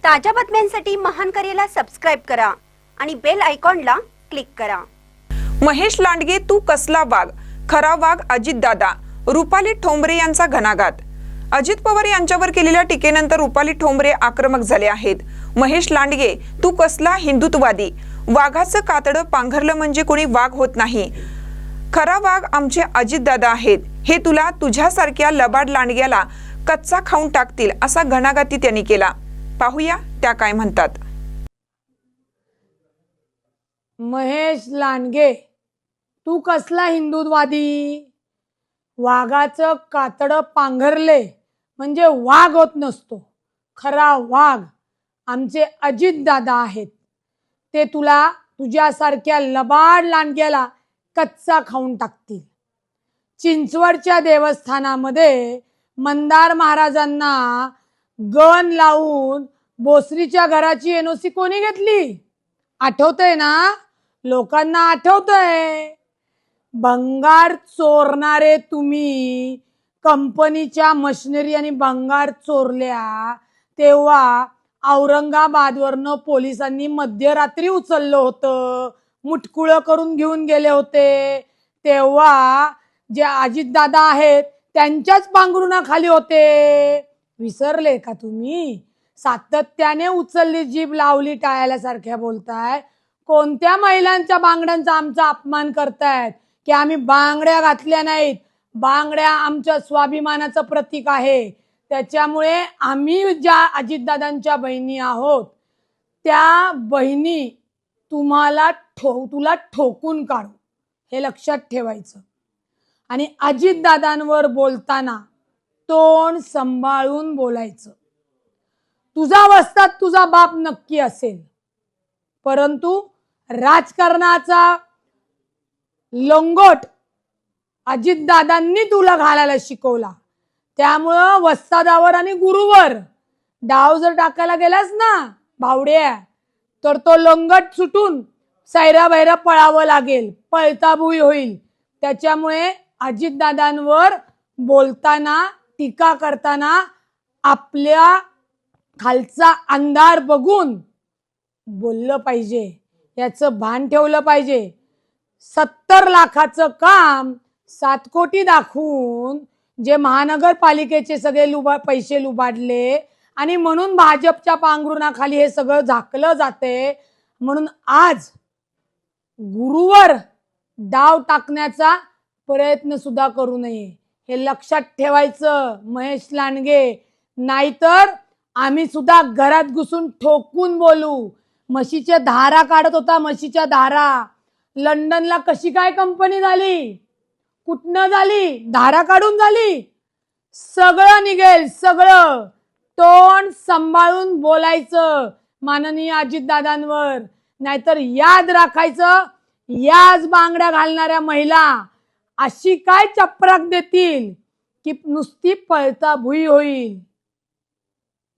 ताज्या बातम्यांसाठी महान करेला सबस्क्राइब करा आणि बेल आयकॉनला क्लिक करा। महेश लांडगे तू कसला वाघ, खरा वाघ अजितदादा, रुपाली ठोंबरे यांचा घणाघात। अजित पवार यांच्यावर केलेल्या टीकेनंतर रुपाली ठोंबरे आक्रमक झाले आहेत। महेश लांडगे तू कसला हिंदुत्ववादी, वाघाचं कातडं पांघरलं म्हणजे कोणी वाघ होत नाही, खरा वाघ आमचे अजितदादा आहेत, हे तुला तुझ्यासारख्या लबाड लांडग्याला कच्चा खाऊन टाकतील असा घणाघाती त्यांनी केला। पाहूया त्या काय म्हणतात। महेश लांडगे तू कसला हिंदुत्ववादी, वाघाचं कातडं पांघरले म्हणजे वाघ होत नसतो, खरा वाघ आमचे अजितदादा आहेत, ते तुला तुझ्यासारख्या लबाड लांडग्याला कच्चा खाऊन टाकतील। चिंचवडच्या देवस्थानामध्ये मंदार महाराजांना गण लावून बोसरीच्या घराची एनओसी कोणी घेतली आठवतंय ना? लोकांना आठवतंय। भंगार चोरणारे तुम्ही कंपनीच्या मशिनरी आणि भंगार चोरल्या तेव्हा औरंगाबादवरनं पोलिसांनी मध्यरात्री उचललं होतं, मुटकुळं करून घेऊन गेले होते। तेव्हा जे अजितदादा आहेत त्यांच्याच पांघरुणाखाली होते, विसरले का तुम्ही? सातत्याने उचलली जीभ लावली टाळ्यासारख्या बोलताय। कोणत्या महिलांच्या बांगड्यांचा आमचा अपमान करतायत की आम्ही बांगड्या घातल्या नाहीत? बांगड्या आमच्या स्वाभिमानाचं प्रतीक आहे, त्याच्यामुळे आम्ही ज्या अजितदादांच्या बहिणी आहोत त्या बहिणी तुला ठोकून काढू, हे लक्षात ठेवायचं। आणि अजितदादांवर बोलताना तोंड सांभाळून बोलायचं। तुझा वस्ताद तुझा बाप नक्की असेल, परंतु राजकारणाचा लंगोट अजितदादांनी तुला घालायला शिकवला, त्यामुळं वस्तादावर आणि गुरुवर डाव जर टाकायला गेलास ना भावड्या, तर तो लंगट सुटून सैरा बैरा पळावं लागेल, पळताभुई होईल। त्याच्यामुळे अजितदादांवर बोलताना टीका करताना आपल्या खालचा अंधार बघून बोललं पाहिजे, याचं भान ठेवलं पाहिजे। 70 लाखाचं काम 7 कोटी दाखवून जे महानगरपालिकेचे सगळे पैसे लुबाडले आणि म्हणून भाजपच्या पांघरुणाखाली हे सगळं झाकलं जाते, म्हणून आज गुरुवर डाव टाकण्याचा प्रयत्न सुद्धा करू नये, हे लक्षात ठेवायचं महेश लांडगे। नाहीतर आम्ही सुद्धा घरात घुसून ठोकून बोलू। म्हशीच्या धारा काढत होता, म्हशीच्या धारा। लंडनला कशी काय कंपनी झाली, कुठनं झाली, धारा काढून झाली, सगळं निघेल सगळं। तोंड सांभाळून बोलायचं माननीय अजितदादांवर, नाहीतर याद राखायचं याच बांगड्या घालणाऱ्या महिला अशी काय चपराक देतील की नुसती पळता भुई होईल।